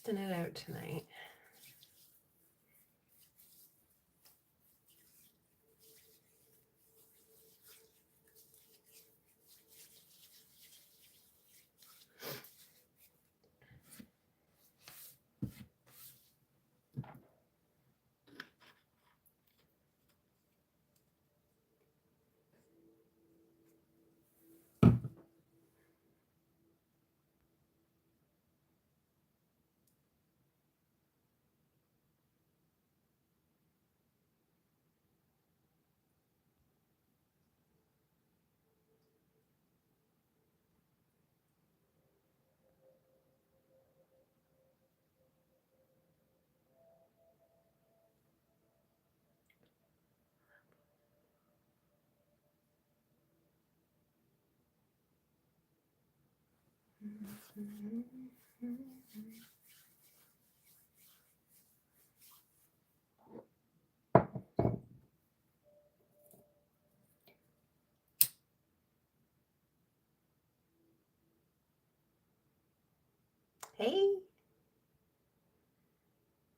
testing it out tonight. Hey,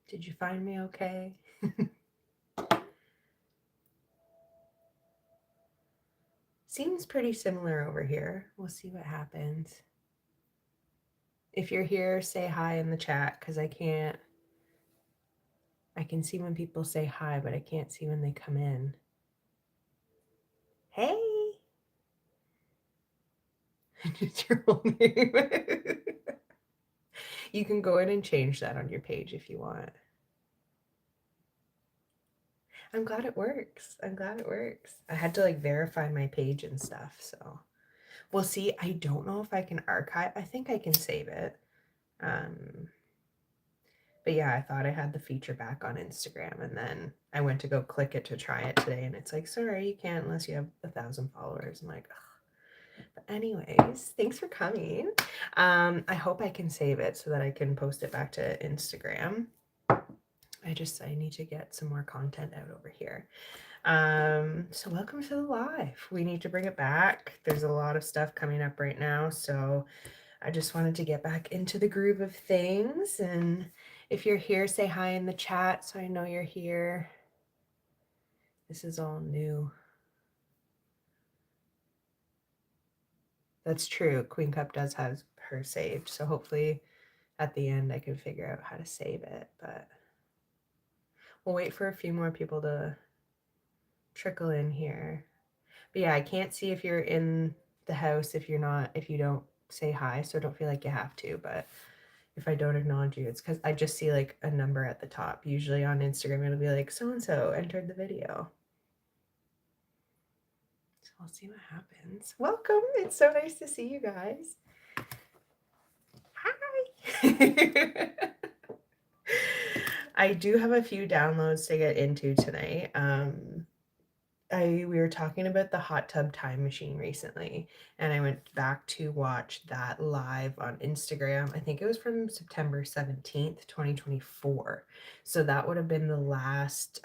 did you find me okay? Seems pretty similar over here. We'll see what happens. If you're here, say hi in the chat because I can see when people say hi, but I can't see when they come in. Hey! Just your whole name. You can go in and change that on your page if you want. I'm glad it works. I'm glad it works. I had to like verify my page and stuff, so we'll see. I don't know if I can archive. I think I can save it. But yeah, I thought I had the feature back on Instagram, and then I went to go click it to try it today, and it's like, sorry, you can't unless you have 1,000 followers. I'm like, ugh. But anyways, thanks for coming. I hope I can save it so that I can post it back to Instagram. I need to get some more content out over here. So welcome to the live. We need to bring it back. There's a lot of stuff coming up right now, so I just wanted to get back into the groove of things. And if you're here, say hi in the chat so I know you're here. This is all new. That's true. Queen Cup does have her saved, so hopefully at the end I can figure out how to save it, but we'll wait for a few more people to trickle in here. But yeah, I can't see if you're in the house if you don't say hi, so don't feel like you have to, but if I don't acknowledge you, it's because I just see like a number at the top. Usually on Instagram, it'll be like so-and-so entered the video. So we'll see what happens. Welcome. It's so nice to see you guys. Hi. I do have a few downloads to get into tonight. We were talking about the hot tub time machine recently, and I went back to watch that live on Instagram. I think it was from September 17th, 2024. So that would have been the last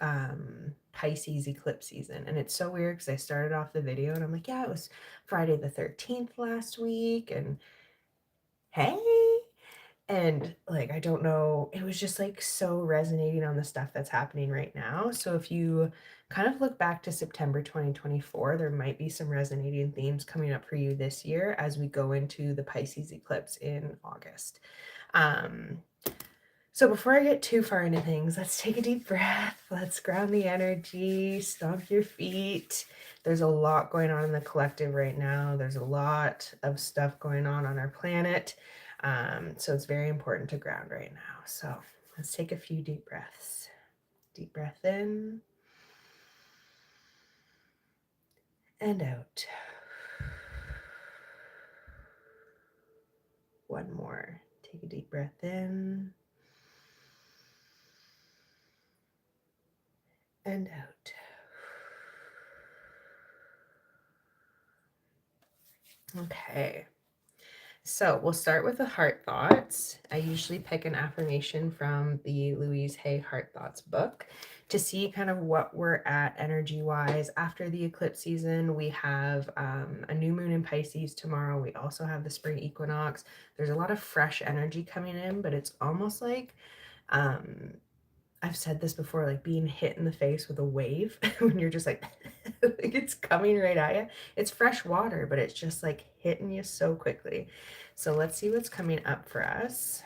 Pisces eclipse season. And it's so weird because I started off the video and I'm like, yeah, it was Friday the 13th last week. And hey, and like I don't know, it was just like so resonating on the stuff that's happening right now. So if you kind of look back to September 2024, there might be some resonating themes coming up for you this year as we go into the Pisces eclipse in August. So before I get too far into things, let's take a deep breath. Let's ground the energy, stomp your feet. There's a lot going on in the collective right now. There's a lot of stuff going on our planet. So it's very important to ground right now. So let's take a few deep breaths. Deep breath in and out. One more. Take a deep breath in and out. Okay. So we'll start with the heart thoughts. I usually pick an affirmation from the Louise Hay Heart Thoughts book to see kind of what we're at energy wise. After the eclipse season, we have a new moon in Pisces tomorrow. We also have the spring equinox. There's a lot of fresh energy coming in, but it's almost like um, I've said this before, like being hit in the face with a wave when you're just like, like it's coming right at you. It's fresh water, but it's just like hitting you so quickly. So let's see what's coming up for us.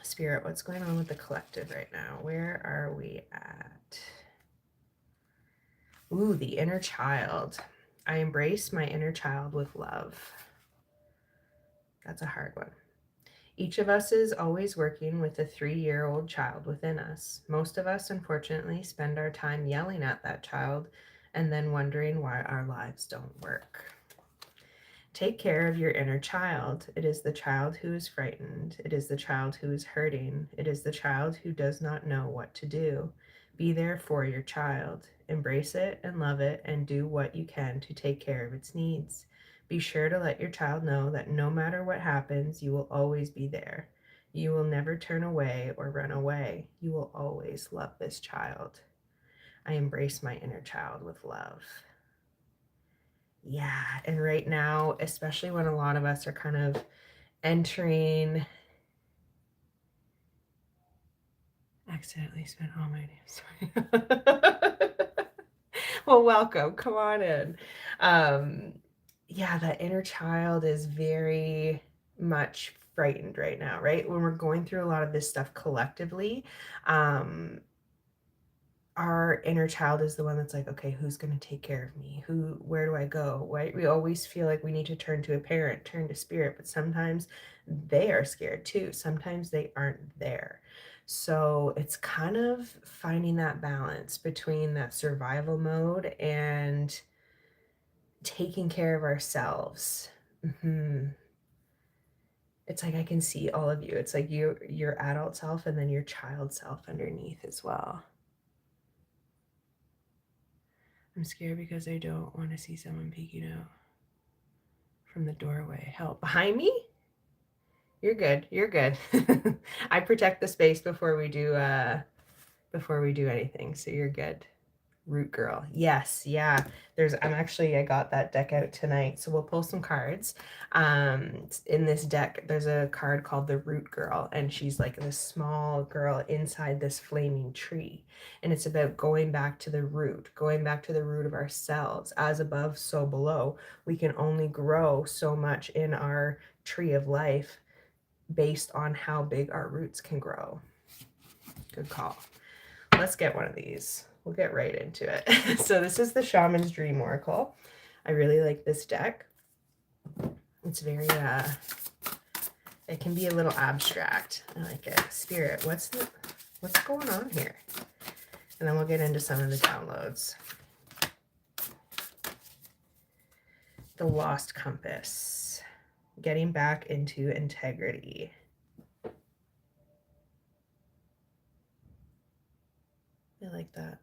Spirit, what's going on with the collective right now? Where are we at? Ooh, the inner child. I embrace my inner child with love. That's a hard one. Each of us is always working with a 3-year-old child within us. Most of us, unfortunately, spend our time yelling at that child and then wondering why our lives don't work. Take care of your inner child. It is the child who is frightened. It is the child who is hurting. It is the child who does not know what to do. Be there for your child. Embrace it and love it and do what you can to take care of its needs. Be sure to let your child know that no matter what happens, you will always be there. You will never turn away or run away. You will always love this child. I embrace my inner child with love. Yeah, and right now, especially when a lot of us are kind of entering, accidentally spent all my name, sorry. Well, welcome, come on in. Yeah, that inner child is very much frightened right now, right? When we're going through a lot of this stuff collectively, our inner child is the one that's like, okay, who's going to take care of me? Where do I go? Right? We always feel like we need to turn to a parent, turn to spirit, but sometimes they are scared too. Sometimes they aren't there. So it's kind of finding that balance between that survival mode and taking care of ourselves. It's like I can see all of you. It's like your adult self and then your child self underneath as well. I'm scared because I don't want to see someone peeking out from the doorway. Help. Behind me? You're good. You're good. I protect the space before we do anything, so you're good. Root girl. Yes, yeah. I got that deck out tonight, so we'll pull some cards. In this deck, there's a card called the Root Girl, and she's like this small girl inside this flaming tree. And it's about going back to the root of ourselves. As above, so below. We can only grow so much in our tree of life based on how big our roots can grow. Good call. Let's get one of these. We'll get right into it. So this is the Shaman's Dream Oracle. I really like this deck. It's very, it can be a little abstract. I like it. Spirit, what's going on here? And then we'll get into some of the downloads. The Lost Compass. Getting back into integrity. I like that.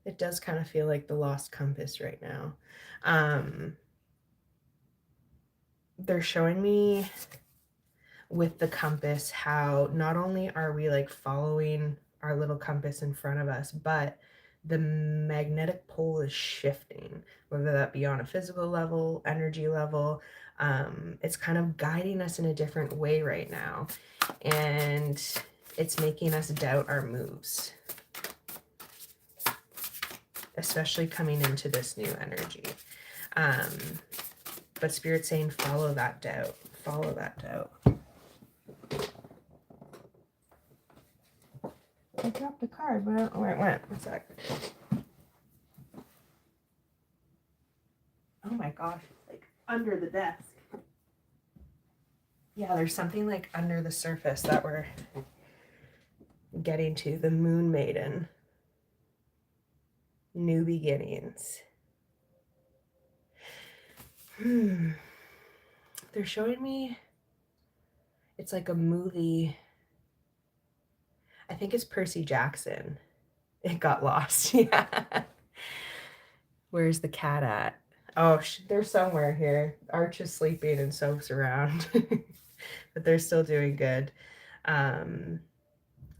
It does kind of feel like the lost compass right now. They're showing me with the compass how not only are we like following our little compass in front of us, but the magnetic pole is shifting, whether that be on a physical level, energy level. It's kind of guiding us in a different way right now, and it's making us doubt our moves, especially coming into this new energy. But Spirit's saying follow that doubt. Follow that doubt. I dropped the card, but I don't know where it went. One sec. Oh my gosh, it's like under the desk. Yeah, there's something like under the surface that we're getting to. The Moon Maiden. New beginnings. They're showing me, it's like a movie. I think it's Percy Jackson. It got lost. Yeah. Where's the cat at? Oh, they're somewhere here. Arch is sleeping and Soap's around. But they're still doing good.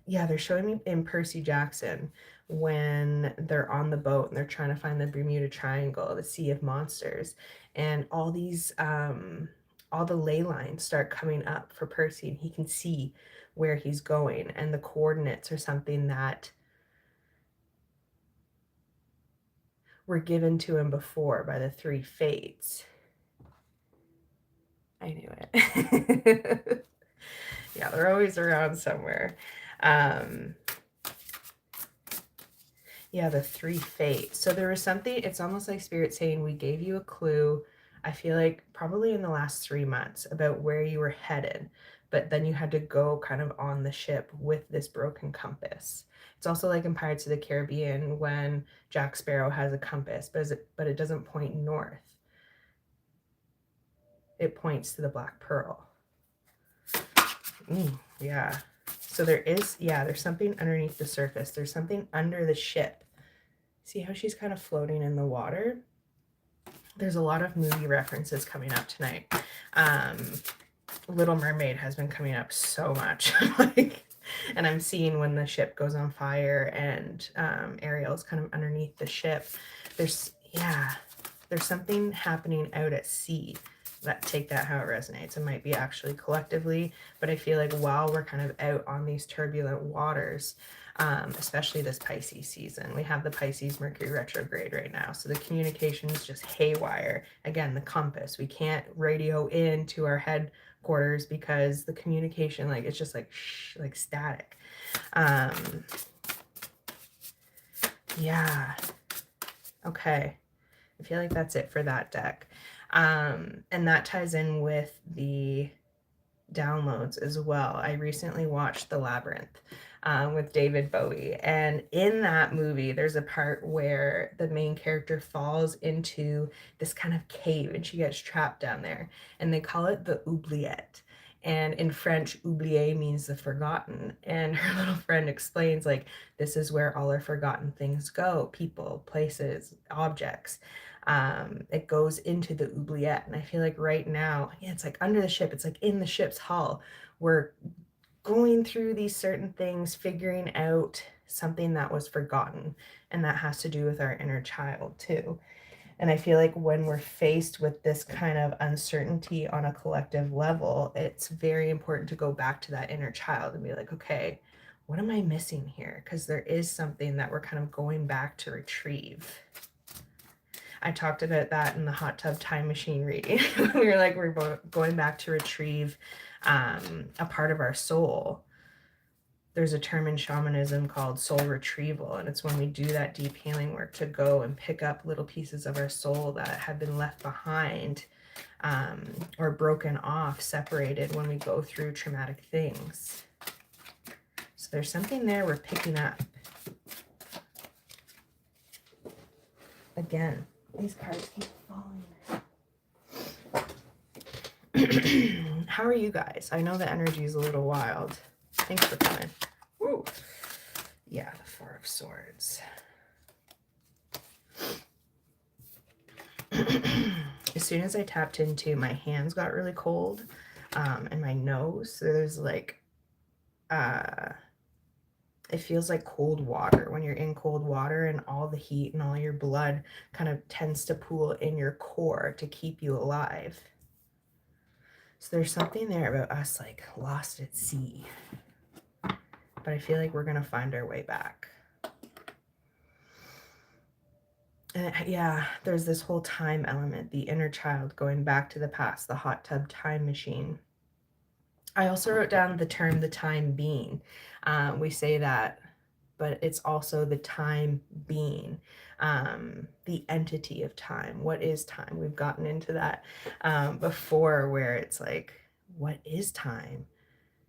yeah, they're showing me in Percy Jackson when they're on the boat and they're trying to find the Bermuda Triangle, the Sea of Monsters, and all the ley lines start coming up for Percy, and he can see where he's going, and the coordinates are something that were given to him before by the three fates. I knew it. Yeah, they're always around somewhere. Um, Yeah, the three fates. So there was something, it's almost like Spirit saying, we gave you a clue, I feel like probably in the last 3 months, about where you were headed, but then you had to go kind of on the ship with this broken compass. It's also like in Pirates of the Caribbean when Jack Sparrow has a compass, but it doesn't point north. It points to the Black Pearl. Yeah. So there's something underneath the surface. There's something under the ship. See how she's kind of floating in the water? There's a lot of movie references coming up tonight. Little Mermaid has been coming up so much. And I'm seeing when the ship goes on fire and Ariel's kind of underneath the ship. There's something happening out at sea. Take that how it resonates. It might be actually collectively, but I feel like while we're kind of out on these turbulent waters, especially this Pisces season, we have the Pisces Mercury retrograde right now, so the communication is just haywire. Again, the compass, we can't radio into our headquarters because the communication, like, it's just like like static. Yeah, okay, I feel like that's it for that deck. And that ties in with the downloads as well. I recently watched The Labyrinth with David Bowie, and in that movie there's a part where the main character falls into this kind of cave and she gets trapped down there, and they call it the oubliette, and in French oublier means the forgotten, and her little friend explains, like, this is where all our forgotten things go, people, places, objects. It goes into the oubliette, and I feel like right now, yeah, it's like under the ship, it's like in the ship's hull, we're going through these certain things, figuring out something that was forgotten, and that has to do with our inner child too. And I feel like when we're faced with this kind of uncertainty on a collective level, it's very important to go back to that inner child and be like, okay, what am I missing here? Because there is something that we're kind of going back to retrieve. I talked about that in the hot tub time machine reading. We were like, we're going back to retrieve a part of our soul. There's a term in shamanism called soul retrieval, and it's when we do that deep healing work to go and pick up little pieces of our soul that have been left behind, or broken off, separated when we go through traumatic things. So there's something there we're picking up. Again, these cards keep falling. How are you guys? I know the energy is a little wild. Thanks for coming. Woo. Yeah, the Four of Swords. As soon as I tapped into, my hands got really cold, and my nose. So there's like, it feels like cold water when you're in cold water, and all the heat and all your blood kind of tends to pool in your core to keep you alive. So there's something there about us, like, lost at sea. But I feel like we're going to find our way back. And yeah, there's this whole time element, the inner child going back to the past, the hot tub time machine. I also wrote down the term the time being. We say that, but it's also the time being, the entity of time. What is time? We've gotten into that before, where it's like, what is time?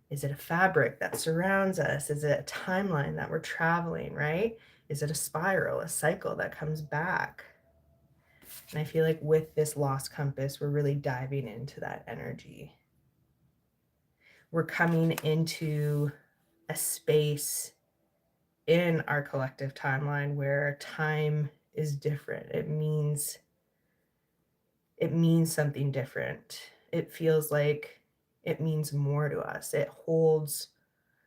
Is it a fabric that surrounds us? Is it a timeline that we're traveling, right? Is it a spiral, a cycle that comes back? And I feel like with this lost compass, we're really diving into that energy. We're coming into a space in our collective timeline where time is different. It means something different. It feels like it means more to us. It holds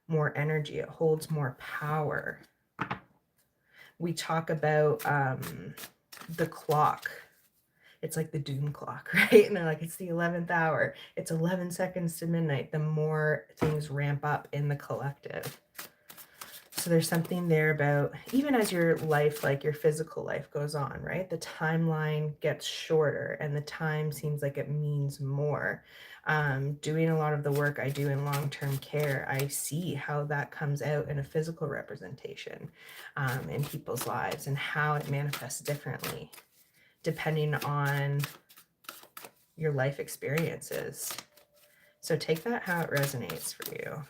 more energy. It holds more power. We talk about the clock. It's like the doom clock, right? And they're like, it's the 11th hour. It's 11 seconds to midnight. The more things ramp up in the collective. So there's something there about, even as your life, like your physical life goes on, right? The timeline gets shorter and the time seems like it means more. Doing a lot of the work I do in long-term care, I see how that comes out in a physical representation in people's lives and how it manifests differently depending on your life experiences. So take that how it resonates for you.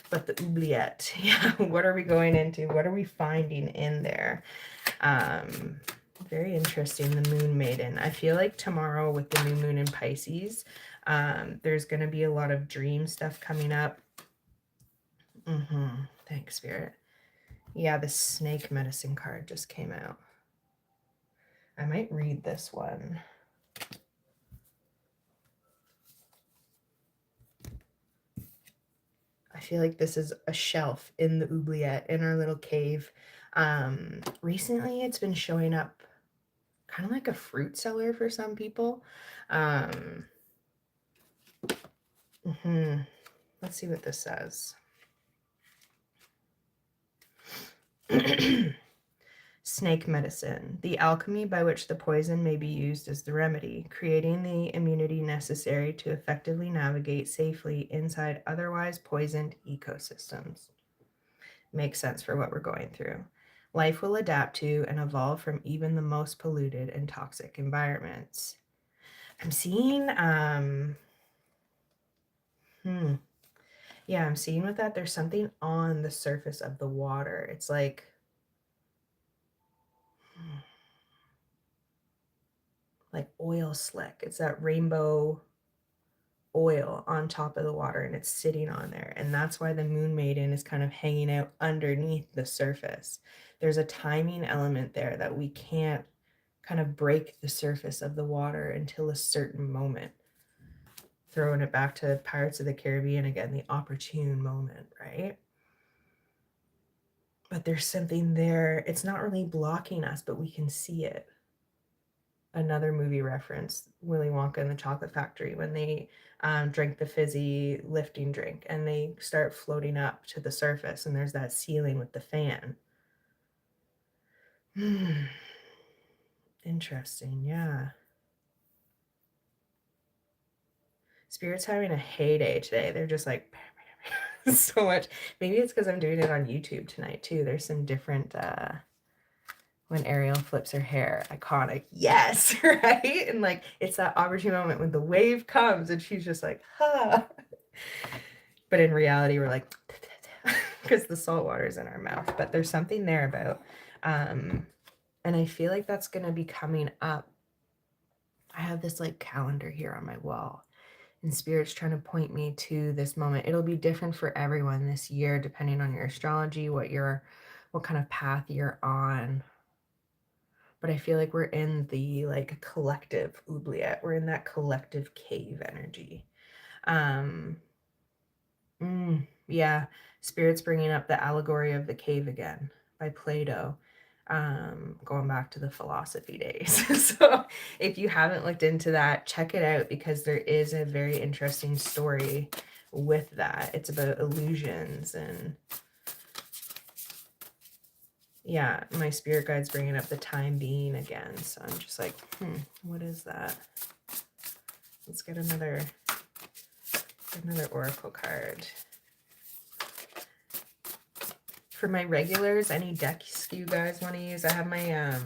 But the oubliette, yeah, what are we going into? What are we finding in there? Very interesting, the moon maiden. I feel like tomorrow with the new moon in Pisces, there's going to be a lot of dream stuff coming up. Thanks, Spirit. Yeah, the snake medicine card just came out. I might read this one. I feel like this is a shelf in the oubliette in our little cave. Recently, it's been showing up kind of like a fruit cellar for some people. Let's see what this says. Snake medicine, the alchemy by which the poison may be used as the remedy, creating the immunity necessary to effectively navigate safely inside otherwise poisoned ecosystems. Makes sense for what we're going through. Life will adapt to and evolve from even the most polluted and toxic environments. I'm seeing, yeah, I'm seeing with that, there's something on the surface of the water. It's like oil slick. It's that rainbow oil on top of the water and it's sitting on there. And that's why the moon maiden is kind of hanging out underneath the surface. There's a timing element there that we can't kind of break the surface of the water until a certain moment. Throwing it back to Pirates of the Caribbean again, the opportune moment, right? But there's something there. It's not really blocking us, but we can see it. Another movie reference, Willy Wonka and the Chocolate Factory, when they drink the fizzy lifting drink and they start floating up to the surface and there's that ceiling with the fan. Interesting, yeah. Spirit's having a heyday today. They're just like so much. Maybe it's because I'm doing it on YouTube tonight too. There's some different when Ariel flips her hair, iconic, yes, right? And like it's that opportune moment when the wave comes and she's just like, ha. But in reality, we're like, because the salt water is in our mouth. But there's something there about, and I feel like that's going to be coming up. I have this like calendar here on my wall, and Spirit's trying to point me to this moment. It'll be different for everyone this year, depending on your astrology, what kind of path you're on. But I feel like we're in the like collective oubliette. We're in that collective cave energy. Yeah, Spirit's bringing up the allegory of the cave again by Plato, going back to the philosophy days. So if you haven't looked into that, check it out because there is a very interesting story with that. It's about illusions and yeah, my spirit guide's bringing up the time being again. So I'm just like, what is that? Let's get another oracle card. For my regulars, any decks you guys want to use, I have my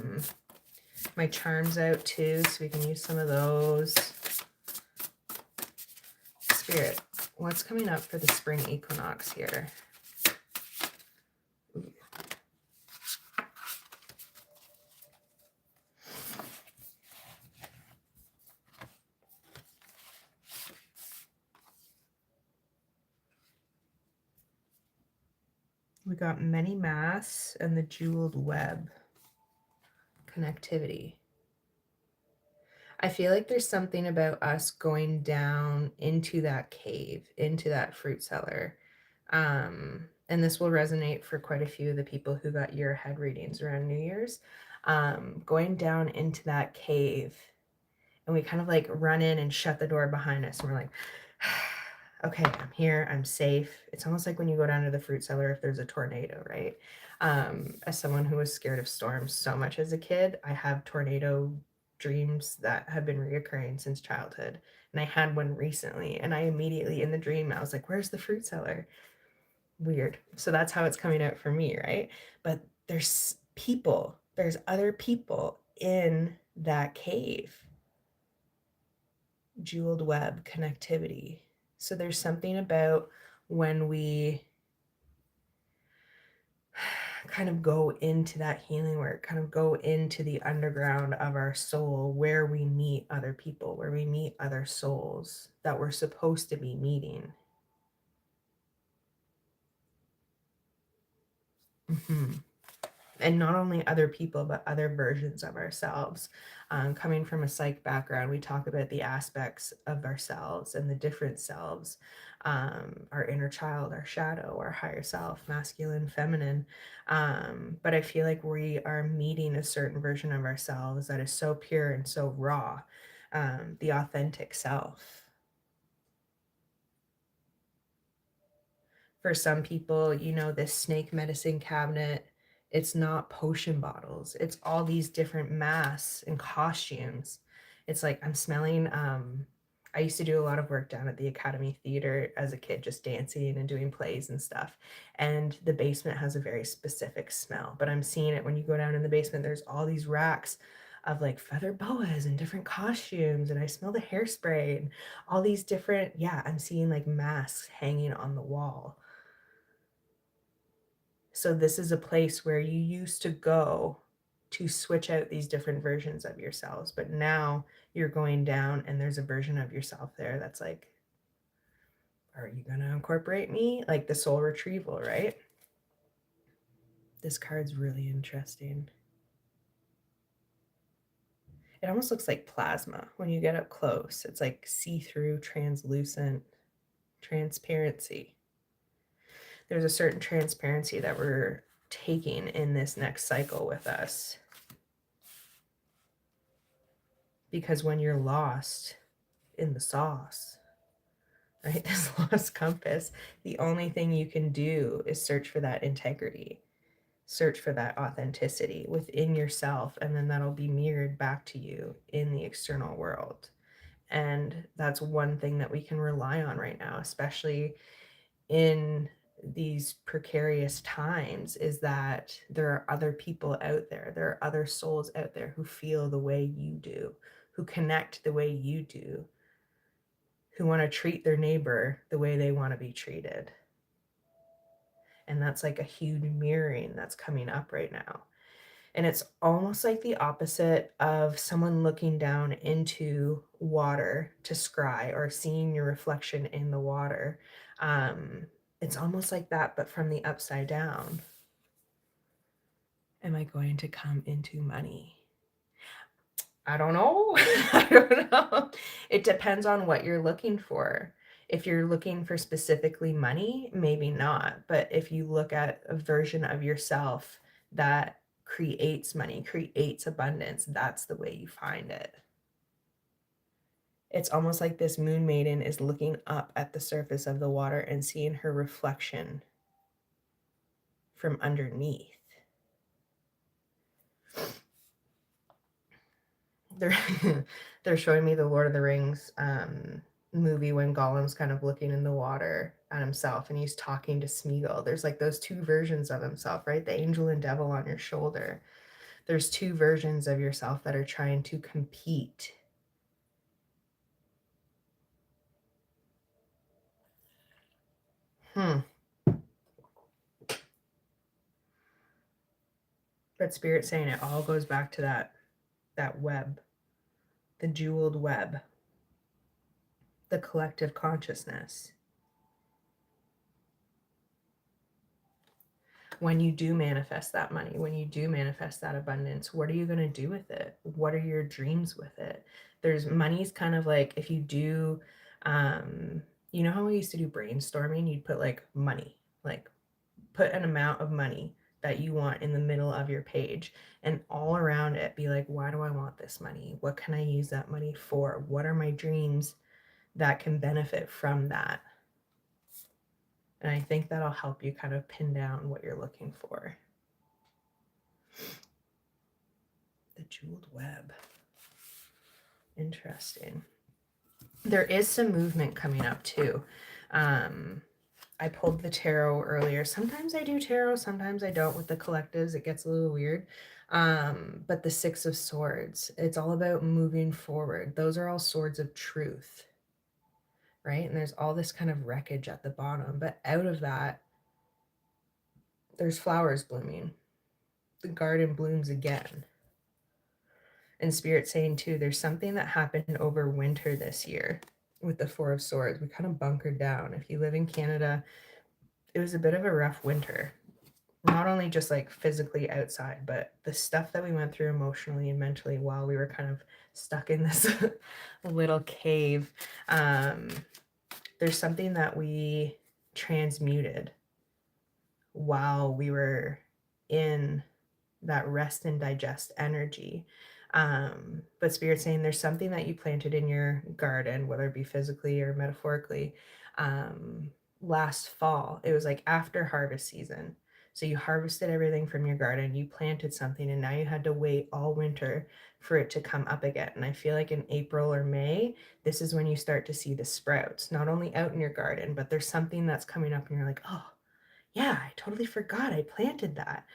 my charms out too, so we can use some of those. Spirit, what's coming up for the spring equinox here? Ooh. We got many masks and the jeweled web. Connectivity. I feel like there's something about us going down into that cave, into that fruit cellar, And this will resonate for quite a few of the people who got year ahead readings around New Year's. Going down into that cave, and we kind of like run in and shut the door behind us, and we're like, okay, I'm here, I'm safe. It's almost like when you go down to the fruit cellar if there's a tornado, right? As someone who was scared of storms so much as a kid, I have tornado dreams that have been reoccurring since childhood. And I had one recently, and I immediately in the dream, I was like, where's the fruit cellar? Weird. So that's how it's coming out for me, right? But there's other people in that cave. Jeweled web connectivity. So there's something about when we kind of go into that healing work, kind of go into the underground of our soul where we meet other people, where we meet other souls that we're supposed to be meeting. Mm-hmm. And not only other people, but other versions of ourselves. Coming from a psych background, we talk about the aspects of ourselves and the different selves, our inner child, our shadow, our higher self, masculine, feminine. But I feel like we are meeting a certain version of ourselves that is so pure and so raw, the authentic self. For some people, this snake medicine cabinet, it's not potion bottles. It's all these different masks and costumes. It's like I'm smelling I used to do a lot of work down at the Academy Theater as a kid, just dancing and doing plays and stuff. And the basement has a very specific smell, but I'm seeing it when you go down in the basement, there's all these racks of like feather boas and different costumes, and I smell the hairspray and all these different, yeah, I'm seeing like masks hanging on the wall. So this is a place where you used to go to switch out these different versions of yourselves, but now you're going down and there's a version of yourself there that's like, are you going to incorporate me? Like the soul retrieval, right? This card's really interesting. It almost looks like plasma when you get up close. It's like see-through, translucent transparency. There's a certain transparency that we're taking in this next cycle with us. Because when you're lost in the sauce, right, this lost compass, the only thing you can do is search for that integrity, search for that authenticity within yourself, and then that'll be mirrored back to you in the external world. And that's one thing that we can rely on right now, especially in these precarious times, is that there are other people out there. There are other souls out there who feel the way you do, who connect the way you do, who want to treat their neighbor the way they want to be treated. And that's like a huge mirroring that's coming up right now. And it's almost like the opposite of someone looking down into water to scry or seeing your reflection in the water. It's almost like that, but from the upside down. Am I going to come into money? I don't know. I don't know. It depends on what you're looking for. If you're looking for specifically money, maybe not. But if you look at a version of yourself that creates money, creates abundance, that's the way you find it. It's almost like this moon maiden is looking up at the surface of the water and seeing her reflection from underneath. They're they're showing me the Lord of the Rings movie when Gollum's kind of looking in the water at himself and he's talking to Smeagol. There's like those two versions of himself, right? The angel and devil on your shoulder. There's two versions of yourself that are trying to compete. But Spirit's saying it all goes back to that web, the jeweled web, the collective consciousness. When you do manifest that money, when you do manifest that abundance, what are you going to do with it? What are your dreams with it? There's money's kind of like if you do, You know how we used to do brainstorming? You'd put like money, like put an amount of money that you want in the middle of your page, and all around it be like, why do I want this money? What can I use that money for? What are my dreams that can benefit from that? And I think that'll help you kind of pin down what you're looking for. The jeweled web. Interesting. There is some movement coming up too. I pulled the tarot earlier. Sometimes I do tarot, sometimes I don't with the collectives. It gets a little weird. But the Six of Swords, it's all about moving forward. Those are all swords of truth, right? And there's all this kind of wreckage at the bottom. But out of that, there's flowers blooming. The garden blooms again. And Spirit saying too, there's something that happened over winter this year with the Four of Swords. We kind of bunkered down. If you live in Canada, it was a bit of a rough winter. Not only just like physically outside, but the stuff that we went through emotionally and mentally while we were kind of stuck in this little cave. There's something that we transmuted while we were in that rest and digest energy. But Spirit's saying there's something that you planted in your garden, whether it be physically or metaphorically, last fall. It was like after harvest season. So you harvested everything from your garden, you planted something, and now you had to wait all winter for it to come up again. And I feel like in April or May, this is when you start to see the sprouts, not only out in your garden, but there's something that's coming up and you're like, oh, yeah, I totally forgot I planted that.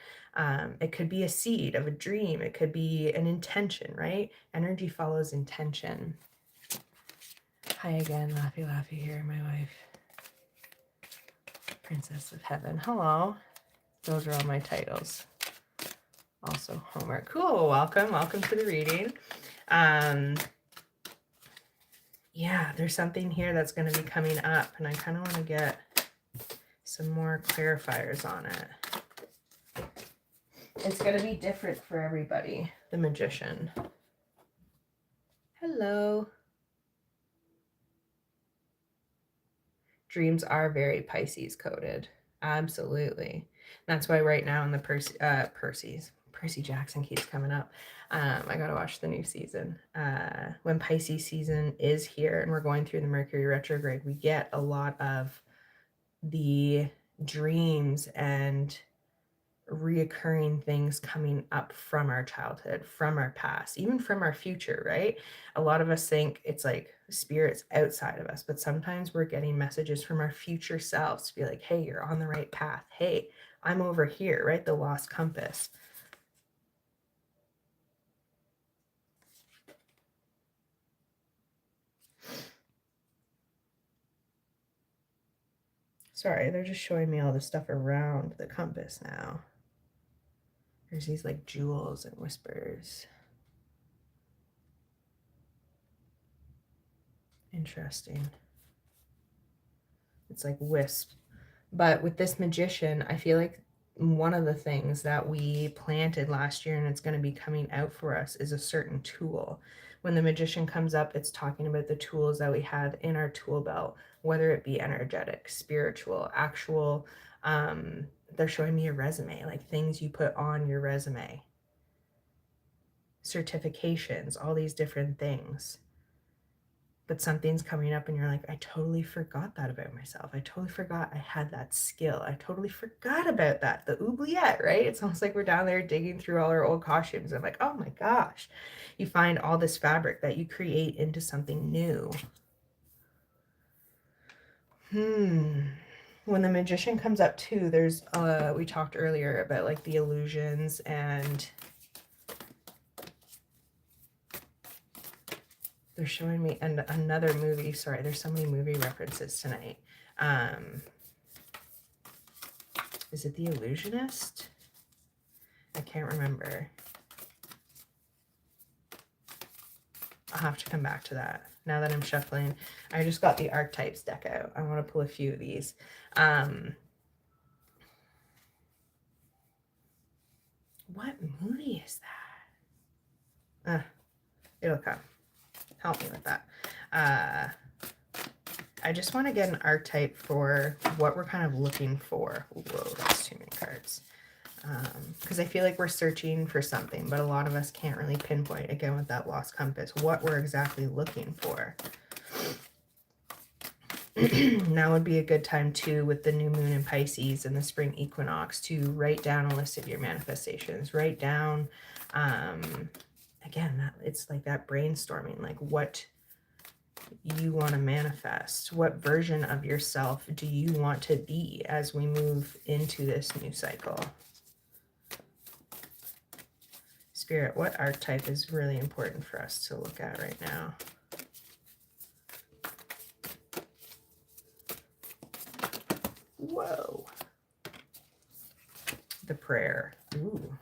It could be a seed of a dream. It could be an intention, right? Energy follows intention. Hi again, Laffy Laffy here, my wife. Princess of Heaven. Hello. Those are all my titles. Also homework. Cool. Welcome. Welcome to the reading. Yeah, there's something here that's going to be coming up, and I kind of want to get some more clarifiers on it. It's going to be different for everybody. The Magician. Hello. Dreams are very Pisces coded. Absolutely. That's why right now in the Percy Jackson keeps coming up. I got to watch the new season. When Pisces season is here and we're going through the Mercury retrograde, we get a lot of the dreams and reoccurring things coming up from our childhood, from our past, even from our future, right? A lot of us think it's like spirits outside of us, but sometimes we're getting messages from our future selves to be like, hey, you're on the right path. Hey, I'm over here, right? The lost compass. Sorry, they're just showing me all the stuff around the compass now. There's these like jewels and whispers. Interesting. It's like wisp. But with this Magician, I feel like one of the things that we planted last year and it's going to be coming out for us is a certain tool. When the Magician comes up, it's talking about the tools that we have in our tool belt, whether it be energetic, spiritual, actual. They're showing me a resume, like things you put on your resume, certifications, all these different things. But something's coming up and you're like, I totally forgot that about myself. I totally forgot I had that skill. I totally forgot about that. The oubliette, right? It's almost like we're down there digging through all our old costumes. I'm like, oh my gosh. You find all this fabric that you create into something new. When the Magician comes up too, there's, we talked earlier about like the illusions and they're showing me another movie. Sorry, there's so many movie references tonight. Is it The Illusionist? I can't remember. I'll have to come back to that. Now that I'm shuffling, I just got the archetypes deck out. I want to pull a few of these. What movie is that? It'll come. Help me with that. I just want to get an archetype for what we're kind of looking for. Whoa, that's too many cards. Because I feel like we're searching for something, but a lot of us can't really pinpoint, again, with that lost compass, what we're exactly looking for. Now would be a good time, too, with the new moon in Pisces and the spring equinox, to write down a list of your manifestations. Write down, again, it's like that brainstorming, like what you want to manifest. What version of yourself do you want to be as we move into this new cycle? Spirit, what archetype is really important for us to look at right now? Whoa. The prayer. Ooh.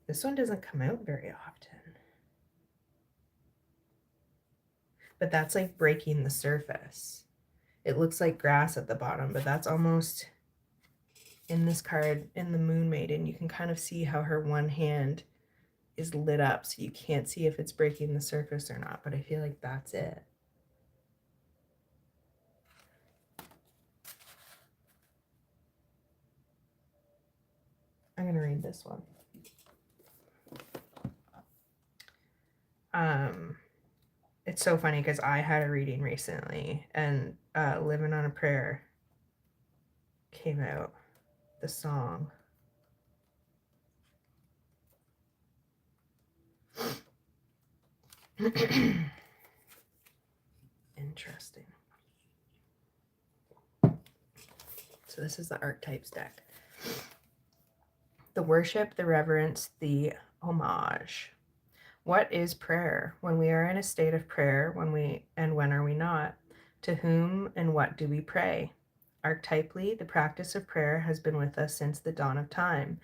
This one doesn't come out very often. But that's like breaking the surface. It looks like grass at the bottom, but that's almost, in this card, in the Moon Maiden, you can kind of see how her one hand is lit up, so you can't see if it's breaking the surface or not, but I feel like that's it. I'm going to read this one. It's so funny because I had a reading recently, and Living on a Prayer came out, the song. Interesting. So this is the archetypes deck. The worship, the reverence, the homage. What is prayer? When we are in a state of prayer, when are we not? To whom and what do we pray? Archetypally, the practice of prayer has been with us since the dawn of time.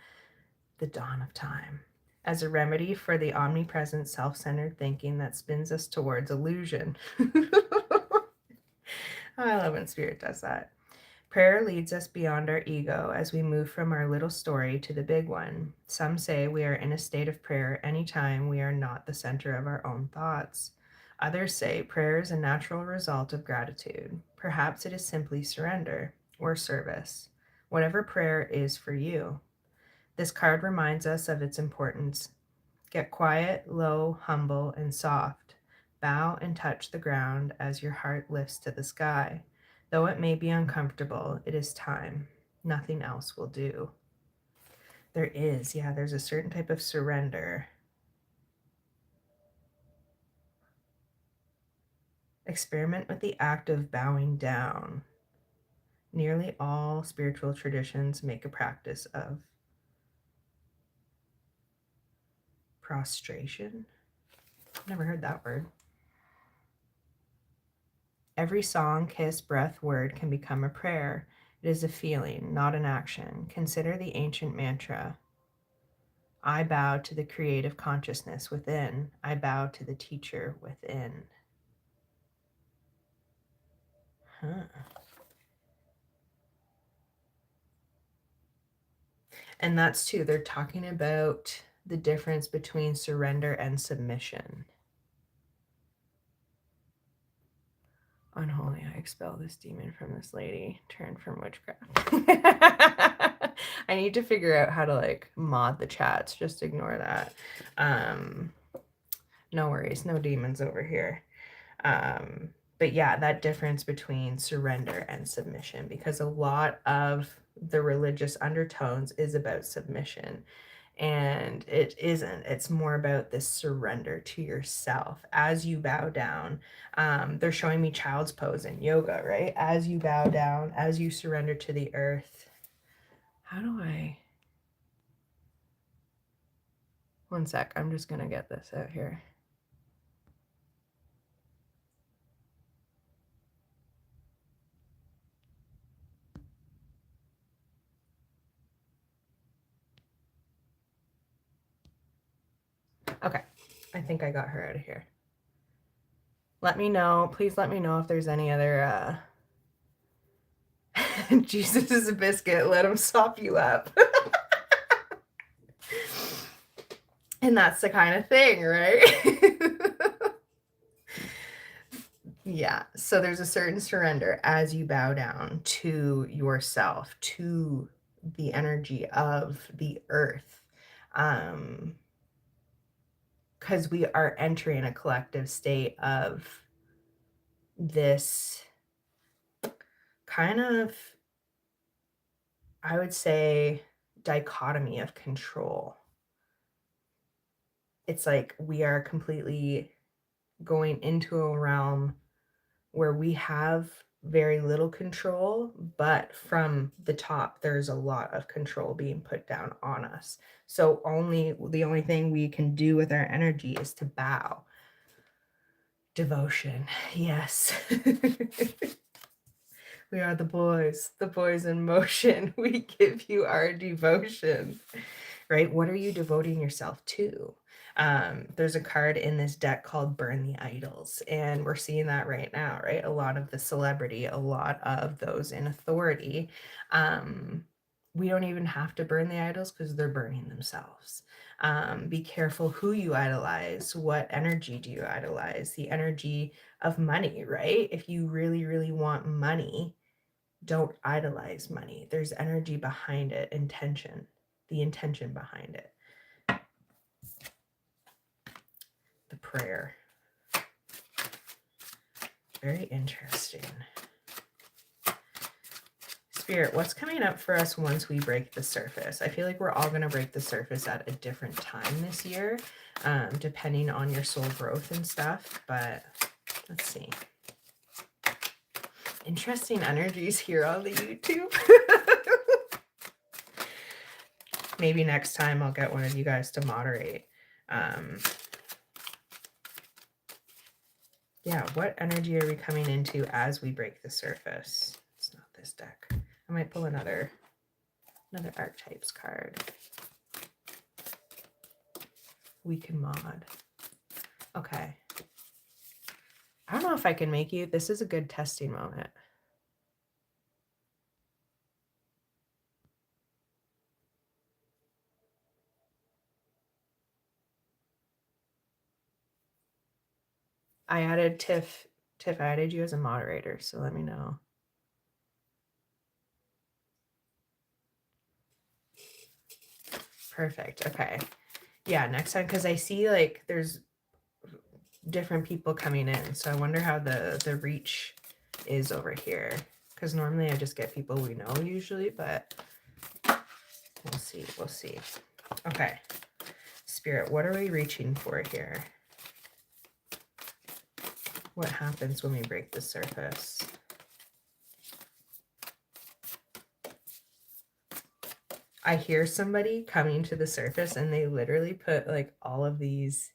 The dawn of time. As a remedy for the omnipresent self-centered thinking that spins us towards illusion. I love when Spirit does that. Prayer leads us beyond our ego as we move from our little story to the big one. Some say we are in a state of prayer anytime we are not the center of our own thoughts. Others say prayer is a natural result of gratitude. Perhaps it is simply surrender or service, whatever prayer is for you. This card reminds us of its importance. Get quiet, low, humble, and soft. Bow and touch the ground as your heart lifts to the sky. Though it may be uncomfortable, it is time. Nothing else will do. There's a certain type of surrender. Experiment with the act of bowing down. Nearly all spiritual traditions make a practice of prostration. Never heard that word. Every song, kiss, breath, word can become a prayer. It is a feeling, not an action. Consider the ancient mantra. I bow to the creative consciousness within. I bow to the teacher within. And that's too, they're talking about the difference between surrender and submission. Unholy, I expel this demon from this lady. Turn from witchcraft. I need to figure out how to like mod the chats. Just ignore that. No worries, no demons over here. But yeah, that difference between surrender and submission, because a lot of the religious undertones is about submission, and it isn't. It's more about this surrender to yourself as you bow down. They're showing me child's pose in yoga, right? As you bow down, as you surrender to the earth. How do I... One sec, I'm just gonna get this out here. Okay, I think I got her out of here. Let me know, please let me know if there's any other, Jesus is a biscuit, let him sop you up. And that's the kind of thing, right? Yeah. So there's a certain surrender as you bow down to yourself, to the energy of the earth. Because we are entering a collective state of this kind of, I would say, dichotomy of control. It's like we are completely going into a realm where we have very little control, but from the top, there's a lot of control being put down on us. So the only thing we can do with our energy is to bow. Devotion, yes. We are the boys in motion. We give you our devotion, right? What are you devoting yourself to? There's a card in this deck called Burn the Idols, and we're seeing that right now, right? A lot of the celebrity, a lot of those in authority. We don't even have to burn the idols because they're burning themselves. Be careful who you idolize. What energy do you idolize? The energy of money, right? If you really, really want money, don't idolize money. There's energy behind it, intention, the intention behind it. The prayer. Very interesting. Spirit, what's coming up for us once we break the surface? I feel like we're all going to break the surface at a different time this year, depending on your soul growth and stuff. But let's see. Interesting energies here on the YouTube. Maybe next time I'll get one of you guys to moderate. Yeah, what energy are we coming into as we break the surface? It's not this deck. I might pull another archetypes card. We can mod. Okay. I don't know if I can make you. This is a good testing moment. I added Tiff. Tiff, I added you as a moderator, so let me know. Perfect. Okay. Yeah, next time, because I see like there's different people coming in, so I wonder how the reach is over here. Because normally I just get people we know usually, but we'll see. We'll see. Okay. Spirit, what are we reaching for here? What happens when we break the surface? I hear somebody coming to the surface and they literally put like all of these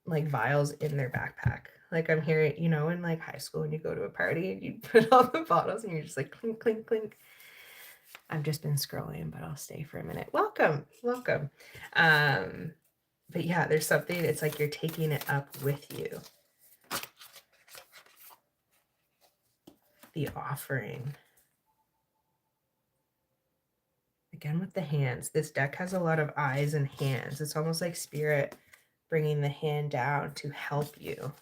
like vials in their backpack. Like I'm hearing, you know, in like high school when you go to a party and you put all the bottles and you're just like clink, clink, clink. I've just been scrolling, but I'll stay for a minute. Welcome. But yeah, there's something, it's like you're taking it up with you. The offering. Again with the hands. This deck has a lot of eyes and hands. It's almost like spirit bringing the hand down to help you.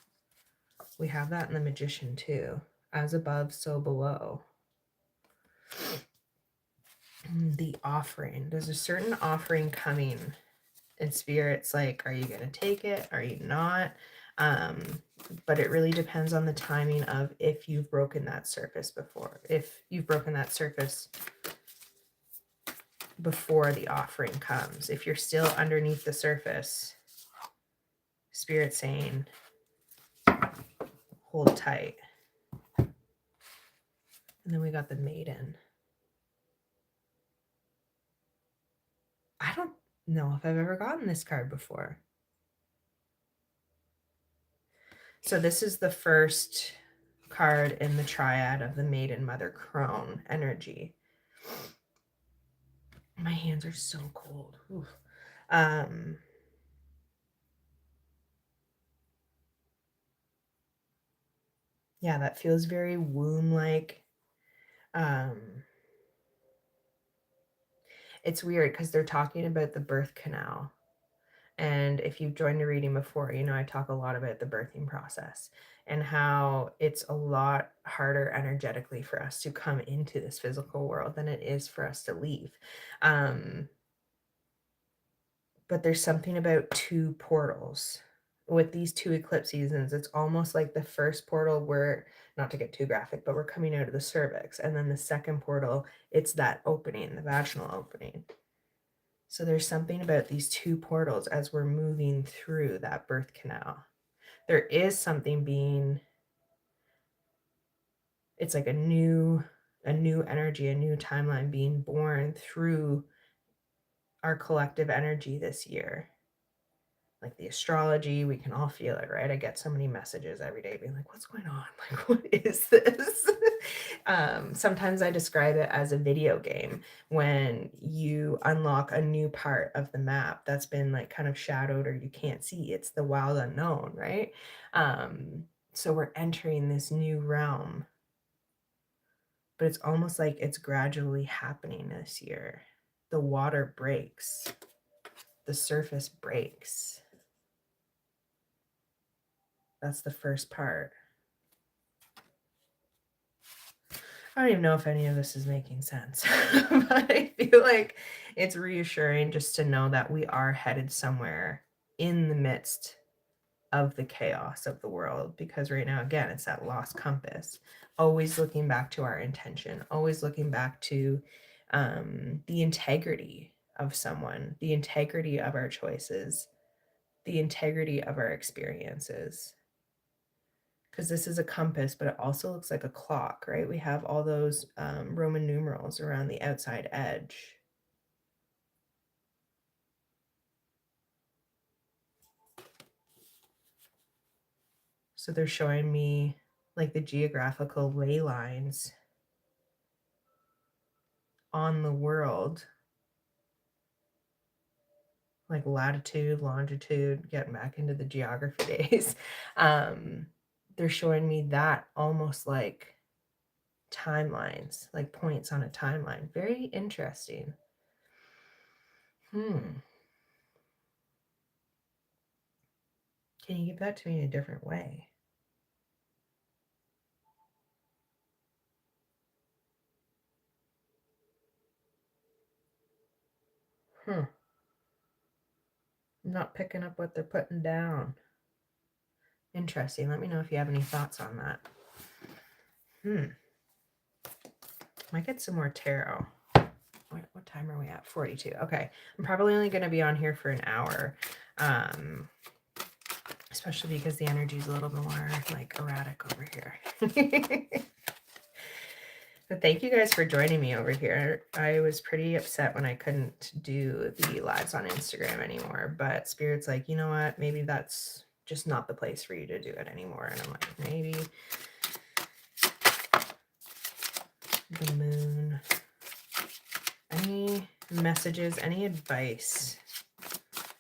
We have that in the Magician too. As above, so below. The offering. There's a certain offering coming. And spirit's like, are you going to take it? Are you not? But it really depends on the timing of if you've broken that surface before. If you've broken that surface before the offering comes. If you're still underneath the surface, spirit's saying, hold tight. And then we got the Maiden. I don't know if I've ever gotten this card before. So this is the first card in the triad of the Maiden Mother Crone energy. My hands are so cold. Yeah, that feels very womb-like. It's weird because they're talking about the birth canal. And if you've joined a reading before, you know I talk a lot about the birthing process and how it's a lot harder energetically for us to come into this physical world than it is for us to leave. Um, but there's something about two portals with these two eclipse seasons. It's almost like the first portal, where, not to get too graphic, but we're coming out of the cervix, and then the second portal, it's that opening, the vaginal opening. So there's something about these two portals as we're moving through that birth canal. There is something being, it's like a new energy, a new timeline being born through our collective energy this year. Like the astrology, we can all feel it, right? I get so many messages every day being like, what's going on? Like, what is this? Sometimes I describe it as a video game when you unlock a new part of the map that's been like kind of shadowed or you can't see. It's the wild unknown, right? So we're entering this new realm, but it's almost like it's gradually happening this year. The water breaks, the surface breaks. That's the first part. I don't even know if any of this is making sense, but I feel like it's reassuring just to know that we are headed somewhere in the midst of the chaos of the world, because right now, again, it's that lost compass, always looking back to our intention, always looking back to the integrity of someone, the integrity of our choices, the integrity of our experiences. Because this is a compass, but it also looks like a clock, right? We have all those Roman numerals around the outside edge. So they're showing me like the geographical ley lines on the world, like latitude, longitude, getting back into the geography days. They're showing me that almost like timelines, like points on a timeline. Very interesting. Can you give that to me in a different way? I'm not picking up what they're putting down. Interesting. Let me know if you have any thoughts on that. Might get some more tarot. What time are we at? 42. Okay. I'm probably only going to be on here for an hour. Especially because the energy is a little more like erratic over here. But thank you guys for joining me over here. I was pretty upset when I couldn't do the lives on Instagram anymore, but Spirit's like, you know what? Maybe that's just not the place for you to do it anymore. And I'm like, maybe the moon. Any messages, any advice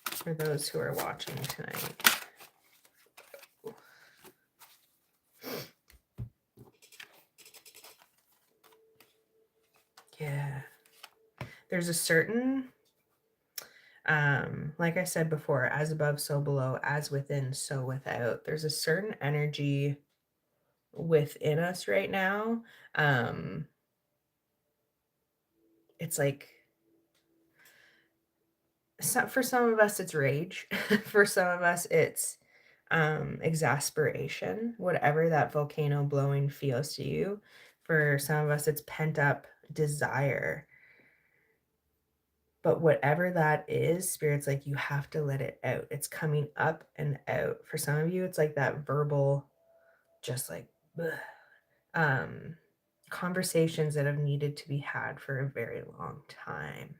for those who are watching tonight? Yeah. There's a certain, like I said before, as above, so below, as within, so without. There's a certain energy within us right now. It's like, for some of us, it's rage. For some of us, it's exasperation, whatever that volcano blowing feels to you. For some of us, it's pent up desire. But whatever that is, Spirit's like, you have to let it out. It's coming up and out. For some of you, it's like that verbal, just like, conversations that have needed to be had for a very long time.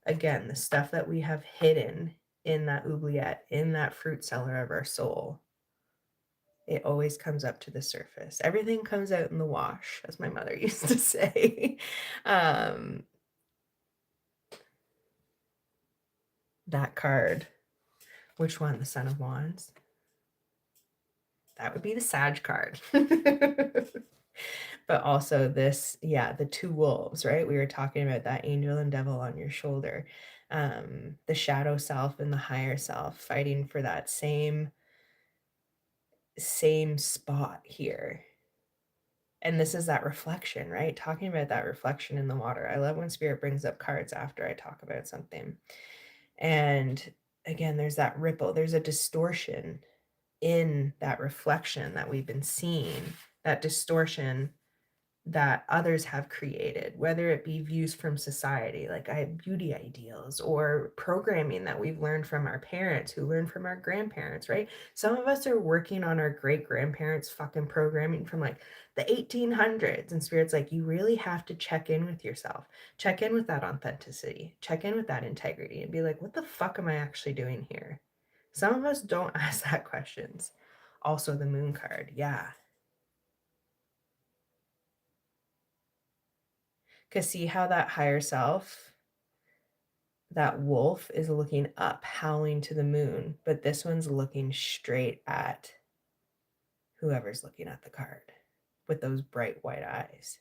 Again, the stuff that we have hidden in that oubliette, in that fruit cellar of our soul, it always comes up to the surface. Everything comes out in the wash, as my mother used to say. That card, which one? The Son of Wands? That would be the Sag card. But also this, yeah, the two wolves, right? We were talking about that angel and devil on your shoulder. The shadow self and the higher self fighting for that same spot here. And this is that reflection, right? Talking about that reflection in the water. I love when spirit brings up cards after I talk about something. And again, there's that ripple, there's a distortion in that reflection that we've been seeing, that distortion that others have created, whether it be views from society, like I have beauty ideals, or programming that we've learned from our parents, who learned from our grandparents, right? Some of us are working on our great grandparents' fucking programming from like the 1800s, and spirit's like, you really have to check in with yourself, check in with that authenticity, check in with that integrity, and be like, what the fuck am I actually doing here? Some of us don't ask that questions. Also, the moon card, yeah. Because see how that higher self, that wolf is looking up, howling to the moon, but this one's looking straight at whoever's looking at the card with those bright white eyes.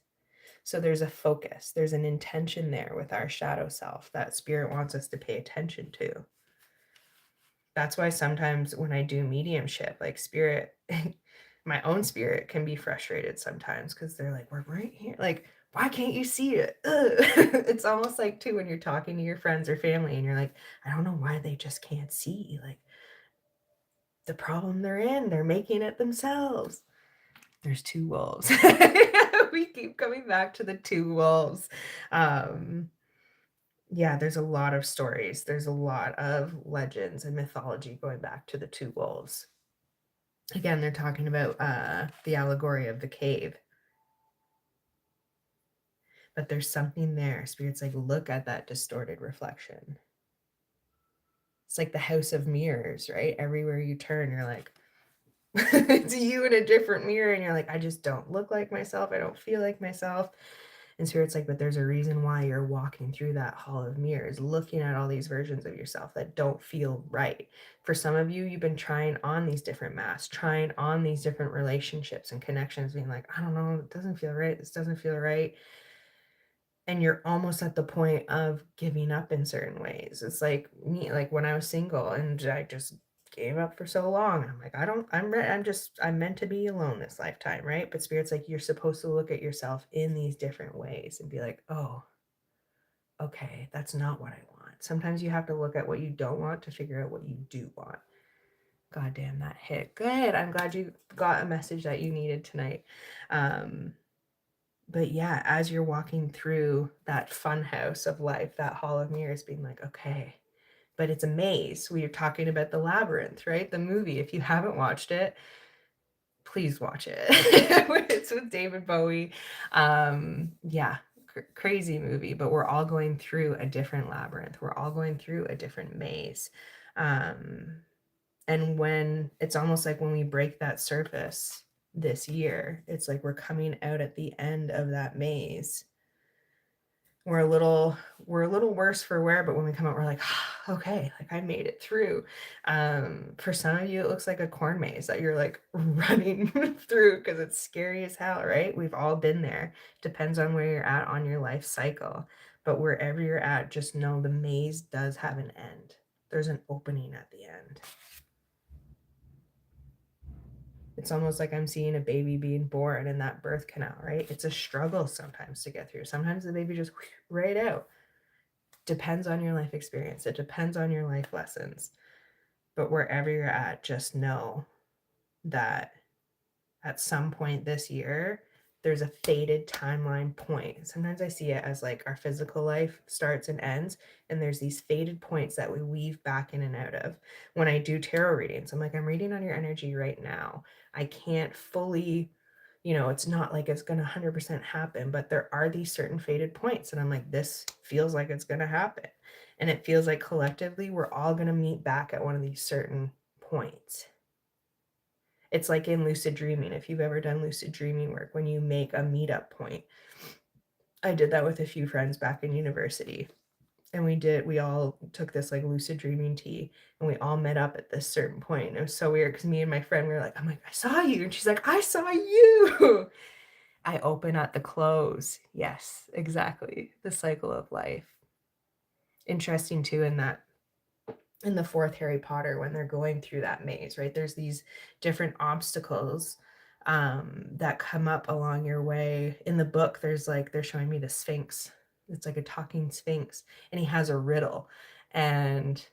So there's a focus, there's an intention there with our shadow self that spirit wants us to pay attention to. That's why sometimes when I do mediumship, like spirit, my own spirit can be frustrated sometimes because they're like, we're right here. Like, why can't you see it? It's almost like, too, when you're talking to your friends or family and you're like, I don't know why they just can't see. Like, the problem they're in, they're making it themselves. There's two wolves. We keep coming back to the two wolves. Yeah, there's a lot of stories. There's a lot of legends and mythology going back to the two wolves. Again, they're talking about the allegory of the cave. But there's something there. Spirit's like, look at that distorted reflection. It's like the house of mirrors, right? Everywhere you turn, you're like, it's you in a different mirror, and you're like, I just don't look like myself. I don't feel like myself. And Spirit's like, but there's a reason why you're walking through that hall of mirrors, looking at all these versions of yourself that don't feel right. For some of you, you've been trying on these different masks, trying on these different relationships and connections, being like, I don't know, it doesn't feel right. This doesn't feel right. And you're almost at the point of giving up in certain ways. It's like me, like when I was single and I just gave up for so long. I'm like, I'm meant to be alone this lifetime, right? But spirit's like, you're supposed to look at yourself in these different ways and be like, oh, okay, that's not what I want. Sometimes you have to look at what you don't want to figure out what you do want. God damn, that hit. Good. I'm glad you got a message that you needed tonight. But yeah, as you're walking through that fun house of life, that hall of mirrors, being like, okay, but it's a maze. We are talking about the labyrinth, right? The movie. If you haven't watched it, please watch it. It's with David Bowie. Yeah, crazy movie, but we're all going through a different labyrinth. We're all going through a different maze. And when it's almost like when we break that surface this year, it's like we're coming out at the end of that maze. We're a little worse for wear, but when we come out, we're like, okay, like I made it through. For some of you, it looks like a corn maze that you're like running through because it's scary as hell, right? We've all been there. Depends on where you're at on your life cycle. But wherever you're at, just know the maze does have an end. There's an opening at the end. It's almost like I'm seeing a baby being born in that birth canal, right? It's a struggle sometimes to get through. Sometimes the baby just right out. Depends on your life experience. It depends on your life lessons. But wherever you're at, just know that at some point this year, there's a fated timeline point. Sometimes I see it as like our physical life starts and ends, and there's these fated points that we weave back in and out of. When I do tarot readings, I'm like, I'm reading on your energy right now. I can't fully, it's not like it's going to 100% happen, but there are these certain fated points. And I'm like, this feels like it's going to happen. And it feels like collectively, we're all going to meet back at one of these certain points. It's like in lucid dreaming. If you've ever done lucid dreaming work, when you make a meetup point, I did that with a few friends back in university. And we all took this like lucid dreaming tea, and we all met up at this certain point. And it was so weird because me and my friend, we were like, I'm like, I saw you. And she's like, I saw you. I open at the close. Yes, exactly. The cycle of life. Interesting too in the fourth Harry Potter when they're going through that maze, right? There's these different obstacles that come up along your way. In the book, there's like, they're showing me the Sphinx. It's like a talking Sphinx, and he has a riddle. And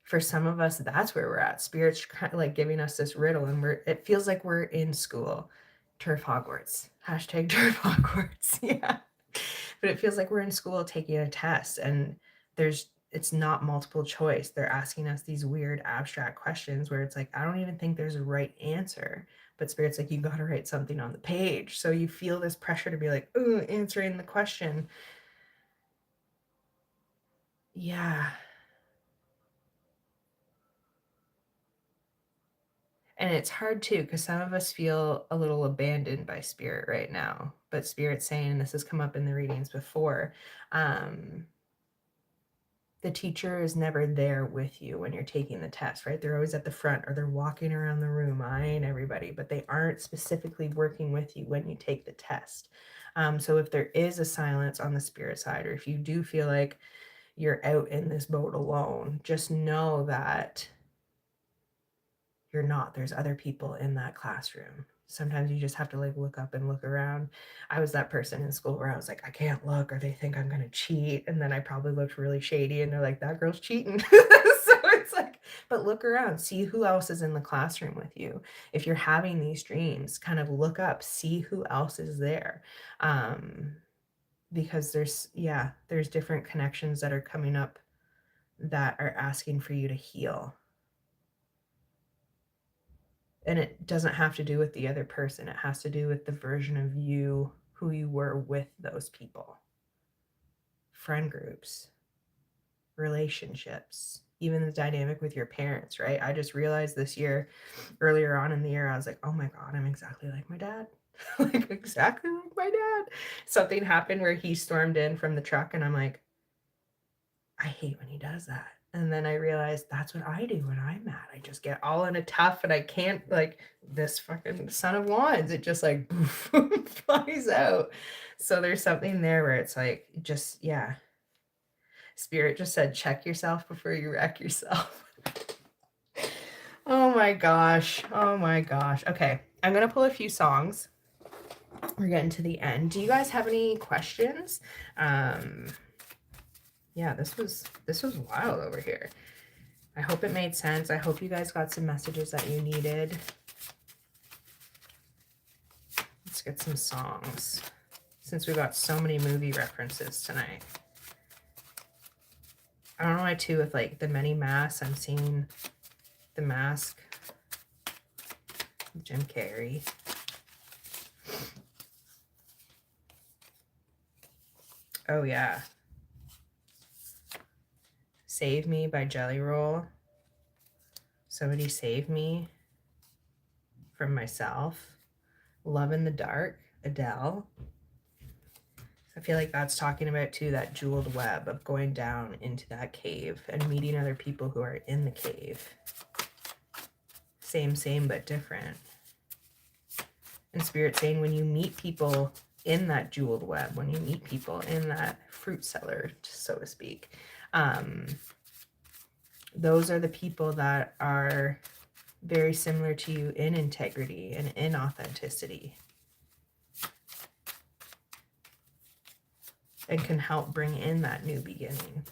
for some of us, that's where we're at. Spirit's kind of like giving us this riddle, and it feels like we're in school. Turf Hogwarts. Hashtag Turf Hogwarts. Yeah. But it feels like we're in school taking a test, and it's not multiple choice. They're asking us these weird abstract questions where it's like, I don't even think there's a right answer. But Spirit's like, you got to write something on the page. So you feel this pressure to be like, ooh, answering the question. Yeah. And it's hard too, because some of us feel a little abandoned by Spirit right now. But Spirit's saying, and this has come up in the readings before, the teacher is never there with you when you're taking the test, right? They're always at the front, or they're walking around the room eyeing everybody, but they aren't specifically working with you when you take the test. So if there is a silence on the Spirit side, or if you do feel like you're out in this boat alone, just know that you're not. There's other people in that classroom. Sometimes you just have to like look up and look around. I was that person in school where I was like, I can't look, or they think I'm gonna cheat, and then I probably looked really shady, and they're like, that girl's cheating. So it's like, but look around, see who else is in the classroom with you. If you're having these dreams, kind of look up, see who else is there. Because there's different connections that are coming up that are asking for you to heal. And it doesn't have to do with the other person. It has to do with the version of you who you were with those people. Friend groups, relationships, even the dynamic with your parents, right? I just realized this year, earlier on in the year, I was like, oh my God, I'm exactly like my dad. Like exactly like my dad. Something happened where he stormed in from the truck, and I'm like, I hate when he does that. And then I realized that's what I do when I'm mad. I just get all in a tough, and I can't, like, this fucking son of wands. It just like poof, flies out. So there's something there where it's like, just, yeah. Spirit just said, check yourself before you wreck yourself. Oh my gosh. Oh my gosh. Okay. I'm going to pull a few songs. We're getting to the end. Do you guys have any questions? Yeah, this was wild over here. I hope it made sense. I hope you guys got some messages that you needed. Let's get some songs, since we got so many movie references tonight. I don't know why too, with like the many masks, I'm seeing The Mask, Jim Carrey. Oh yeah. Save Me by Jelly Roll. Somebody Save Me from Myself. Love in the Dark, Adele. I feel like that's talking about too that jeweled web of going down into that cave and meeting other people who are in the cave. Same, but different. And Spirit saying, when you meet people in that jeweled web, when you meet people in that fruit cellar, so to speak, those are the people that are very similar to you in integrity and in authenticity, and can help bring in that new beginning.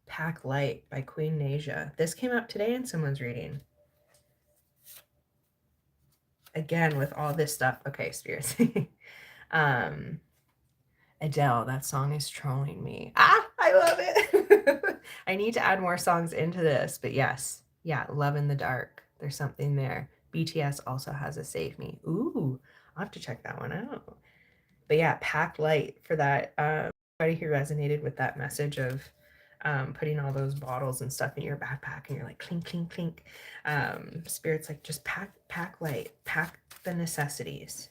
Pack Light by Queen Nasia. This came up today in someone's reading. Again, with all this stuff. Okay, spirits. Adele, that song is trolling me. I love it. I need to add more songs into this, but yes. Yeah, Love in the Dark. There's something there. BTS also has a Save Me. Ooh, I'll have to check that one out. But yeah, Pack Light for that. Anybody who resonated with that message of putting all those bottles and stuff in your backpack, and you're like clink, clink, clink. Spirit's like, just pack light, pack the necessities.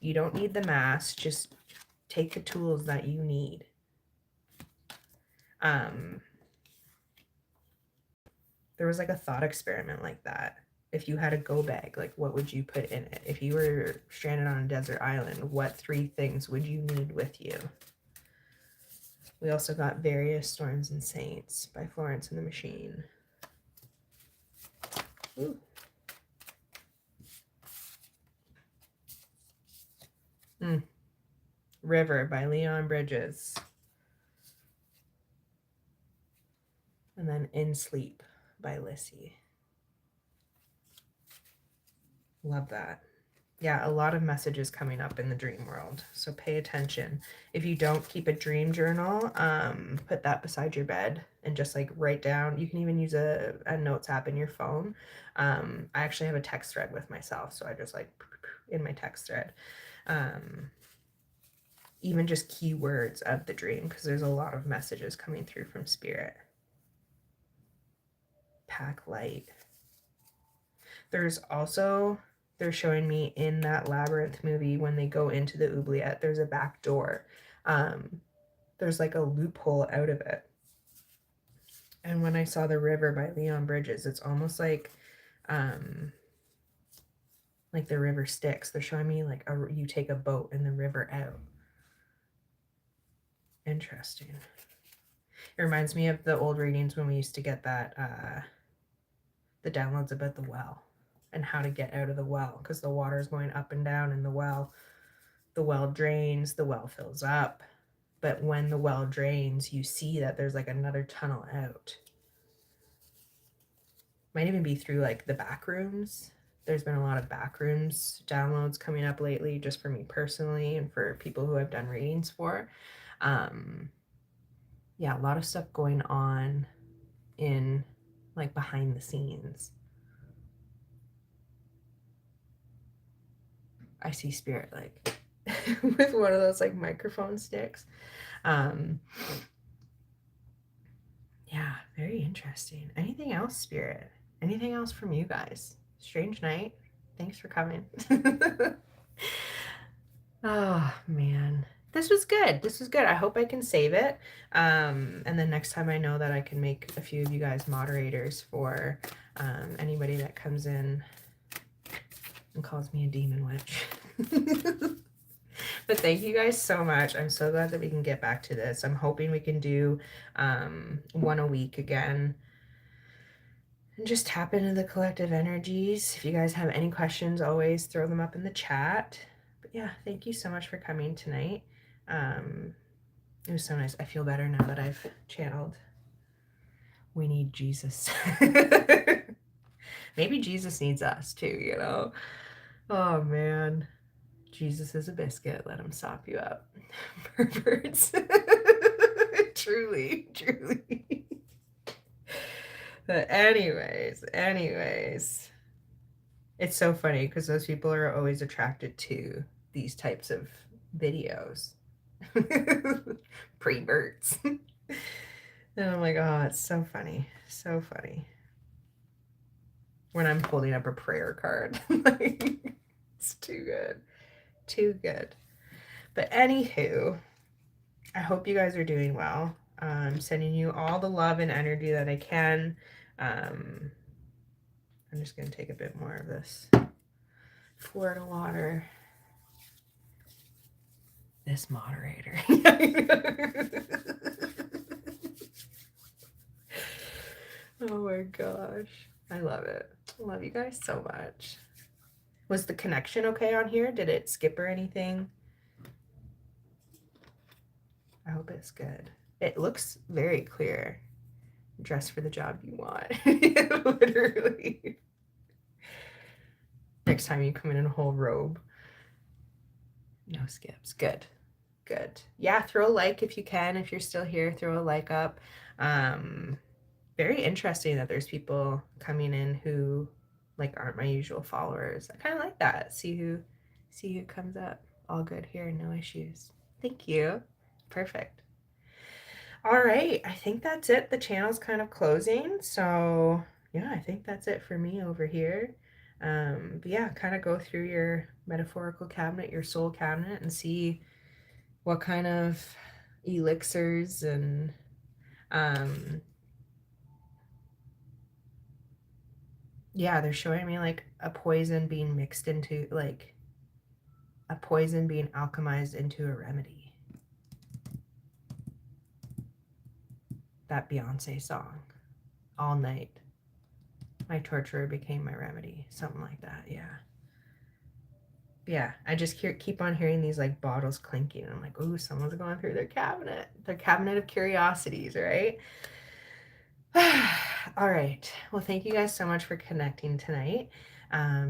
You don't need the mask, just take the tools that you need. There was like a thought experiment like that. If you had a go bag, like what would you put in it? If you were stranded on a desert island, what 3 things would you need with you? We also got Various Storms and Saints by Florence and the Machine. Ooh. River by Leon Bridges. And then In Sleep by Lissy. Love that. Yeah, a lot of messages coming up in the dream world. So pay attention. If you don't keep a dream journal, put that beside your bed and just like write down. You can even use a notes app in your phone. I actually have a text thread with myself. So I just like in my text thread. Even just keywords of the dream, because there's a lot of messages coming through from spirit. Pack light. There's also, they're showing me in that Labyrinth movie, when they go into the oubliette, there's a back door. There's like a loophole out of it. And when I saw The River by Leon Bridges, it's almost like the river Styx. They're showing me like you take a boat in the river out. Interesting. It reminds me of the old readings when we used to get that the downloads about the well and how to get out of the well, because the water is going up and down in the well drains, the well fills up, but when the well drains, you see that there's like another tunnel out. Might even be through like the back rooms. There's been a lot of back rooms downloads coming up lately, just for me personally and for people who I've done readings for. Yeah, a lot of stuff going on in like behind the scenes. I see spirit like with one of those like microphone sticks. Yeah, very interesting. Anything else, spirit? Anything else from you guys? Strange night. Thanks for coming. Oh man, this was good. This was good. I hope I can save it. And then next time I know that I can make a few of you guys moderators for anybody that comes in and calls me a demon witch. But thank you guys so much. I'm so glad that we can get back to this. I'm hoping we can do one a week again and just tap into the collective energies. If you guys have any questions, always throw them up in the chat. But yeah, thank you so much for coming tonight. It was so nice. I feel better now that I've channeled. We need Jesus. Maybe Jesus needs us too, you know? Oh man. Jesus is a biscuit. Let him sop you up. Perverts. Truly, truly. But anyways, it's so funny because those people are always attracted to these types of videos. Pre-birds. And I'm like, oh, it's so funny. So funny. When I'm holding up a prayer card. Like, it's too good. Too good. But anywho, I hope you guys are doing well. I'm sending you all the love and energy that I can. I'm just going to take a bit more of this Florida water. This moderator. Oh my gosh. I love it. I love you guys so much. Was the connection okay on here? Did it skip or anything? I hope it's good. It looks very clear. Dress for the job you want. Literally. Next time you come in a whole robe. No skips. Good. Good. Yeah, throw a like if you can. If you're still here, throw a like up. Very interesting that there's people coming in who like aren't my usual followers. I kind of like that. See who comes up. All good here, no issues. Thank you. Perfect. All right, I think that's it. The channel's kind of closing, so yeah, I think that's it for me over here. But yeah, kind of go through your metaphorical cabinet, your soul cabinet, and see what kind of elixirs and Yeah, they're showing me like a poison being mixed into, like a poison being alchemized into a remedy. That Beyonce song, All Night. My torturer became my remedy. Something like that, yeah. Yeah, I just keep on hearing these like bottles clinking. And I'm like, ooh, someone's going through their cabinet of curiosities, right? All right. Well, thank you guys so much for connecting tonight.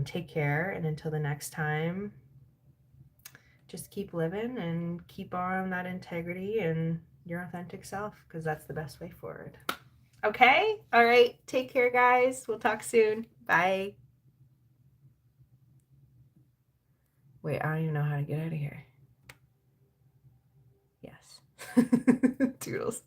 Take care, and until the next time, just keep living and keep on that integrity and your authentic self, because that's the best way forward. Okay? All right. Take care, guys. We'll talk soon. Bye. Wait, I don't even know how to get out of here. Yes. Toodles.